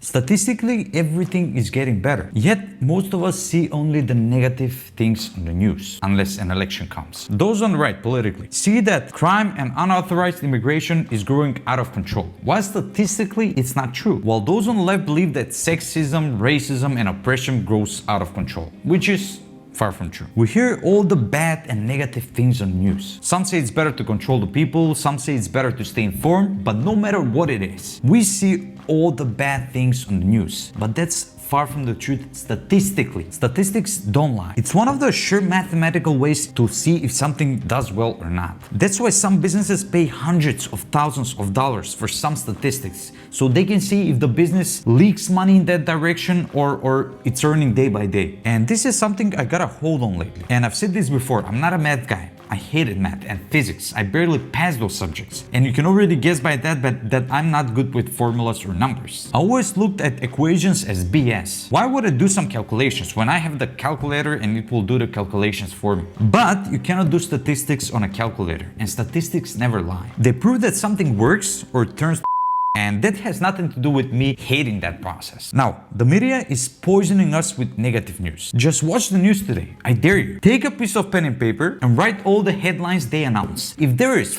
Statistically, everything is getting better. Yet, most of us see only the negative things on the news, unless an election comes. Those on the right, politically, see that crime and unauthorized immigration is growing out of control, while statistically, it's not true. While those on the left believe that sexism, racism, and oppression grows out of control, which is far from true. We hear all the bad and negative things on the news. Some say it's better to control the people, some say it's better to stay informed, but no matter what it is, we see all the bad things on the news. But that's far from the truth statistically. Statistics don't lie. It's one of the sure mathematical ways to see if something does well or not. That's why some businesses pay hundreds of thousands of dollars for some statistics, so they can see if the business leaks money in that direction or it's earning day by day. And this is something I got a hold on lately. And I've said this before, I'm not a math guy. I hated math and physics. I barely passed those subjects. And you can already guess by that I'm not good with formulas or numbers. I always looked at equations as BS. Why would I do some calculations when I have the calculator and it will do the calculations for me? But you cannot do statistics on a calculator, and statistics never lie. They prove that something works or turns, and that has nothing to do with me hating that process. Now, the media is poisoning us with negative news. Just watch the news today. I dare you. Take a piece of pen and paper and write all the headlines they announce. If there is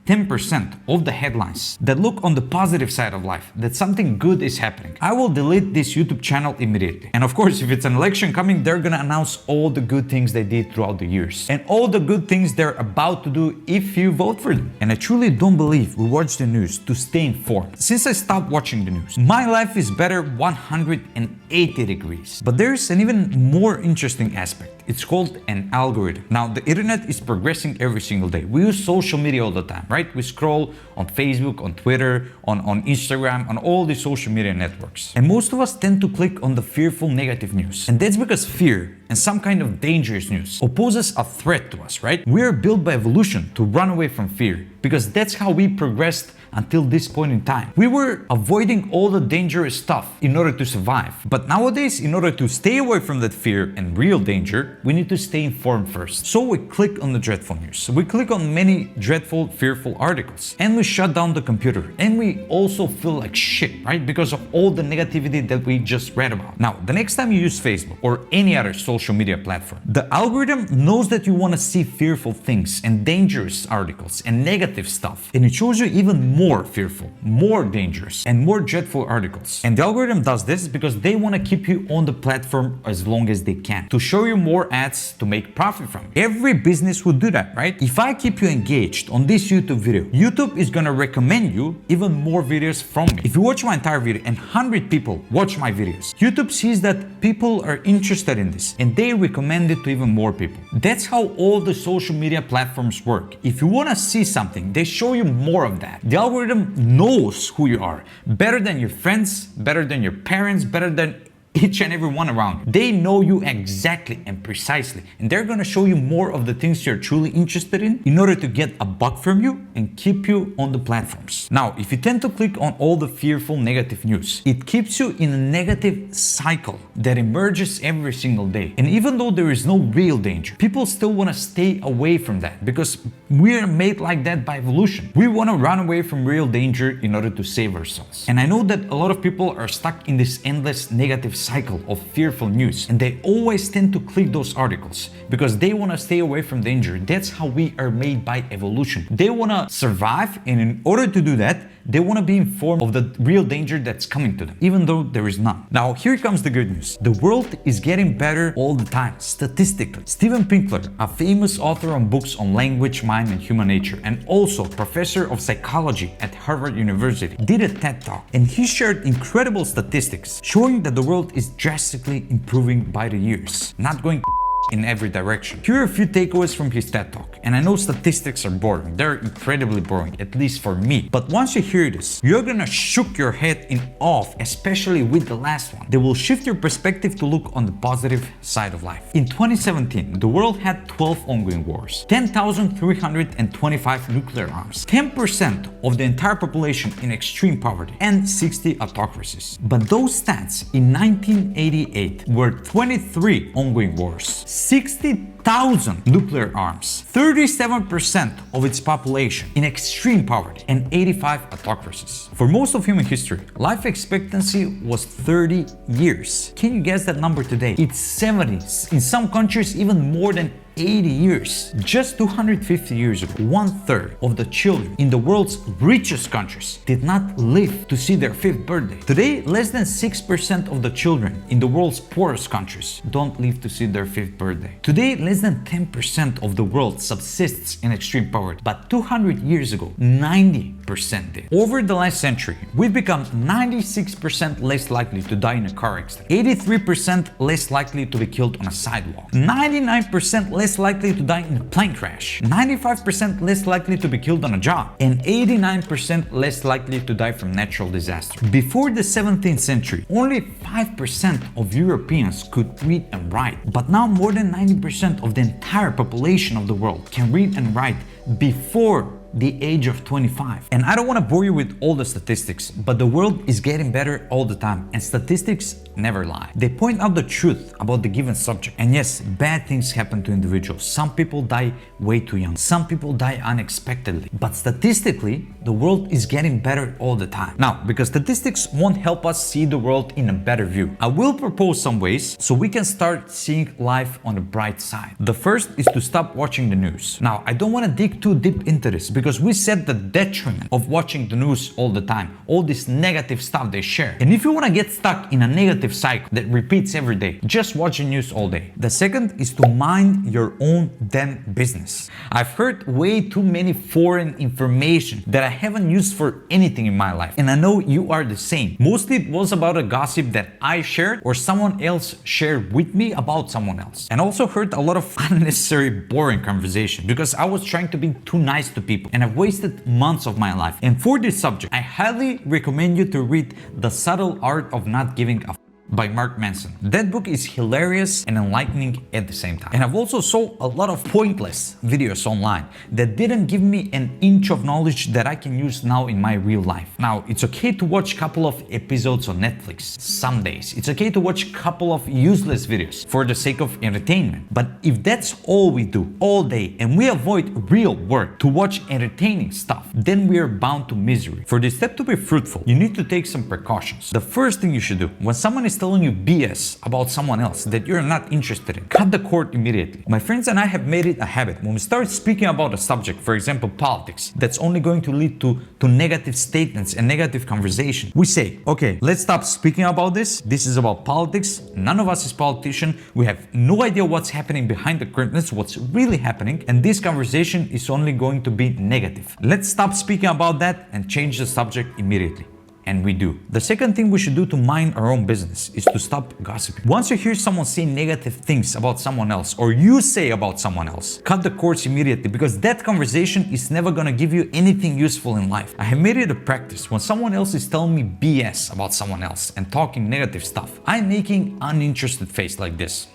10% of the headlines that look on the positive side of life, that something good is happening, I will delete this YouTube channel immediately. And of course, if it's an election coming, they're gonna announce all the good things they did throughout the years and all the good things they're about to do if you vote for them. And I truly don't believe we watch the news to stay informed. Since I stopped watching the news, my life is better 180 degrees. But there's an even more interesting aspect. It's called an algorithm. Now, the internet is progressing every single day. We use social media all the time, right? We scroll on Facebook, on Twitter, on Instagram, on all the social media networks. And most of us tend to click on the fearful negative news. And that's because fear and some kind of dangerous news opposes a threat to us, right? We are built by evolution to run away from fear because that's how we progressed until this point in time. We were avoiding all the dangerous stuff in order to survive. But nowadays, in order to stay away from that fear and real danger, we need to stay informed first. So we click on the dreadful news. We click on many dreadful, fearful articles. And we shut down the computer. And we also feel like shit, right? Because of all the negativity that we just read about. Now, the next time you use Facebook or any other social media platform, the algorithm knows that you want to see fearful things and dangerous articles and negative stuff. And it shows you even more fearful, more dangerous, and more dreadful articles. And the algorithm does this because they want to keep you on the platform as long as they can, to show you more ads to make profit from it. Every business would do that, right? If I keep you engaged on this YouTube video, YouTube is gonna recommend you even more videos from me. If you watch my entire video and 100 people watch my videos, YouTube sees that people are interested in this and they recommend it to even more people. That's how all the social media platforms work. If you want to see something, they show you more of that. The algorithm knows who you are better than your friends, better than your parents, better than each and every one around you. They know you exactly and precisely, and they're gonna show you more of the things you're truly interested in order to get a buck from you and keep you on the platforms. Now, if you tend to click on all the fearful negative news, it keeps you in a negative cycle that emerges every single day. And even though there is no real danger, people still wanna stay away from that because we're made like that by evolution. We wanna run away from real danger in order to save ourselves. And I know that a lot of people are stuck in this endless negative cycle of fearful news, and they always tend to click those articles because they want to stay away from danger. That's how we are made by evolution. They want to survive, and in order to do that, they want to be informed of the real danger that's coming to them, even though there is none. Now, here comes the good news. The world is getting better all the time, statistically. Steven Pinker, a famous author on books on language, mind, and human nature, and also professor of psychology at Harvard University, did a TED Talk, and he shared incredible statistics showing that the world is drastically improving by the years, not going in every direction. Here are a few takeaways from his TED Talk. And I know statistics are boring. They're incredibly boring, at least for me. But once you hear this, you're gonna shook your head in awe, especially with the last one. They will shift your perspective to look on the positive side of life. In 2017, the world had 12 ongoing wars, 10,325 nuclear arms, 10% of the entire population in extreme poverty, and 60 autocracies. But those stats in 1988 were 23 ongoing wars, 60,000 nuclear arms, 37% of its population in extreme poverty, and 85 autocracies. For most of human history, life expectancy was 30 years. Can you guess that number today? It's 70. In some countries, even more than 80 years. Just 250 years ago, 1/3 of the children in the world's richest countries did not live to see their 5th birthday. Today, less than 6% of the children in the world's poorest countries don't live to see their 5th birthday. Today, less than 10% of the world subsists in extreme poverty, but 200 years ago, 90% did. Over the last century, we've become 96% less likely to die in a car accident, 83% less likely to be killed on a sidewalk, 99% less likely to die in a plane crash, 95% less likely to be killed on a job, and 89% less likely to die from natural disaster. Before the 17th century, only 5% of Europeans could read and write, but now more than 90% of the entire population of the world can read and write before the age of 25. And I don't want to bore you with all the statistics, but the world is getting better all the time, and statistics never lie. They point out the truth about the given subject. And yes, bad things happen to individuals. Some people die way too young. Some people die unexpectedly. But statistically, the world is getting better all the time. Now, because statistics won't help us see the world in a better view, I will propose some ways so we can start seeing life on the bright side. The first is to stop watching the news. Now, I don't want to dig too deep into this, because we said the detriment of watching the news all the time, all this negative stuff they share. And if you want to get stuck in a negative cycle that repeats every day, just watch the news all day. The second is to mind your own damn business. I've heard way too many foreign information that I haven't used for anything in my life, and I know you are the same. Mostly it was about a gossip that I shared or someone else shared with me about someone else. And also heard a lot of unnecessary boring conversation because I was trying to be too nice to people, and I've wasted months of my life. And for this subject, I highly recommend you to read The Subtle Art of Not Giving a by Manson. That book is hilarious and enlightening at the same time. And I've also saw a lot of pointless videos online that didn't give me an inch of knowledge that I can use now in my real life. Now, it's okay to watch a couple of episodes on Netflix some days. It's okay to watch a couple of useless videos for the sake of entertainment. But if that's all we do all day and we avoid real work to watch entertaining stuff, then we are bound to misery. For this step to be fruitful, you need to take some precautions. The first thing you should do when someone is telling you BS about someone else that you're not interested in, cut the cord immediately. My friends and I have made it a habit. When we start speaking about a subject, for example, politics, that's only going to lead to negative statements and negative conversation, we say, okay, let's stop speaking about this. This is about politics. None of us is politician. We have no idea what's happening behind the curtains, what's really happening, and this conversation is only going to be negative. Let's stop speaking about that and change the subject immediately. And we do. The second thing we should do to mind our own business is to stop gossiping. Once you hear someone say negative things about someone else, or you say about someone else, cut the cords immediately, because that conversation is never gonna give you anything useful in life. I have made it a practice when someone else is telling me BS about someone else and talking negative stuff, I'm making uninterested face like this.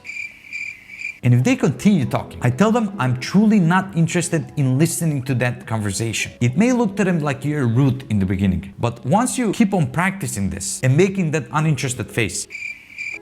And if they continue talking, I tell them I'm truly not interested in listening to that conversation. It may look to them like you're rude in the beginning, but once you keep on practicing this and making that uninterested face,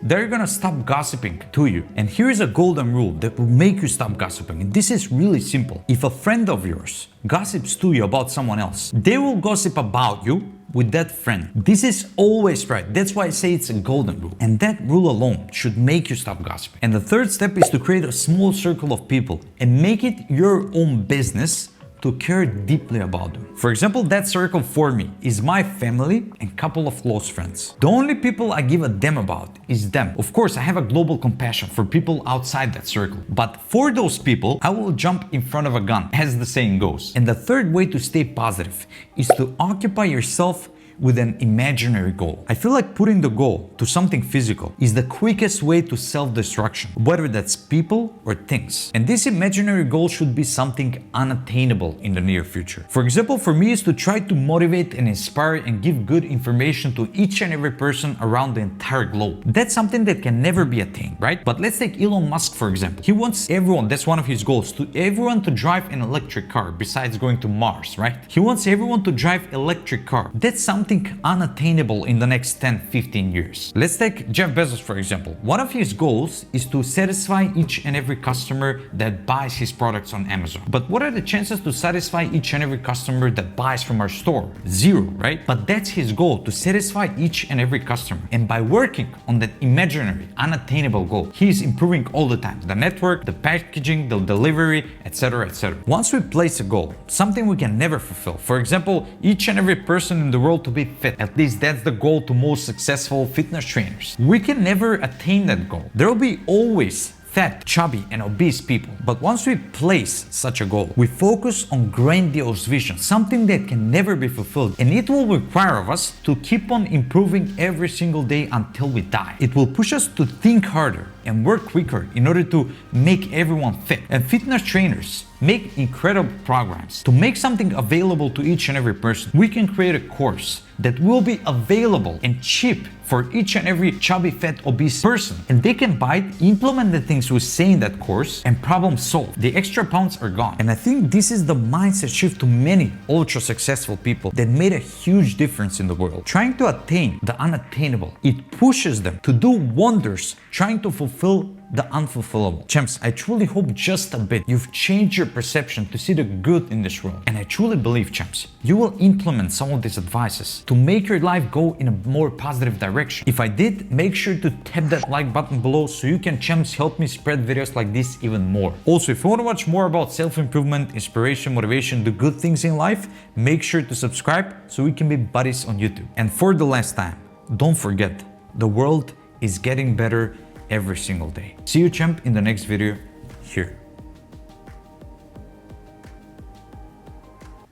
they're gonna stop gossiping to you. And here's a golden rule that will make you stop gossiping. And this is really simple. If a friend of yours gossips to you about someone else, they will gossip about you with that friend. This is always right. That's why I say it's a golden rule. And that rule alone should make you stop gossiping. And the third step is to create a small circle of people and make it your own business to care deeply about them. For example, that circle for me is my family and couple of close friends. The only people I give a damn about is them. Of course, I have a global compassion for people outside that circle, but for those people, I will jump in front of a gun, as the saying goes. And the third way to stay positive is to occupy yourself with an imaginary goal. I feel like putting the goal to something physical is the quickest way to self-destruction, whether that's people or things. And this imaginary goal should be something unattainable in the near future. For example, for me is to try to motivate and inspire and give good information to each and every person around the entire globe. That's something that can never be attained, right? But let's take Elon Musk, for example. He wants everyone, that's one of his goals, to everyone to drive an electric car besides going to Mars, right? He wants everyone to drive electric car. That's something something unattainable in the next 10, 15 years. Let's take Jeff Bezos for example. One of his goals is to satisfy each and every customer that buys his products on Amazon. But what are the chances to satisfy each and every customer that buys from our store? Zero, right? But that's his goal, to satisfy each and every customer. And by working on that imaginary, unattainable goal, he's improving all the time. The network, the packaging, the delivery, etc., etc. Once we place a goal, something we can never fulfill. For example, each and every person in the world to be fit. At least that's the goal to most successful fitness trainers. We can never attain that goal. There will be always fat, chubby, and obese people. But once we place such a goal, we focus on grandiose vision, something that can never be fulfilled. And it will require of us to keep on improving every single day until we die. It will push us to think harder and work quicker in order to make everyone fit. And fitness trainers make incredible programs. To make something available to each and every person, we can create a course that will be available and cheap for each and every chubby, fat, obese person. And they can buy it, implement the things we say in that course, and problem solved. The extra pounds are gone. And I think this is the mindset shift to many ultra successful people that made a huge difference in the world. Trying to attain the unattainable, it pushes them to do wonders, trying to fulfill the unfulfillable. Champs, I truly hope just a bit you've changed your perception to see the good in this world. And I truly believe, champs, you will implement some of these advices to make your life go in a more positive direction. If I did, make sure to tap that like button below so you can, champs, help me spread videos like this even more. Also, if you want to watch more about self-improvement, inspiration, motivation, the good things in life, make sure to subscribe so we can be buddies on YouTube. And for the last time, don't forget, the world is getting better every single day. See you, champ, in the next video here.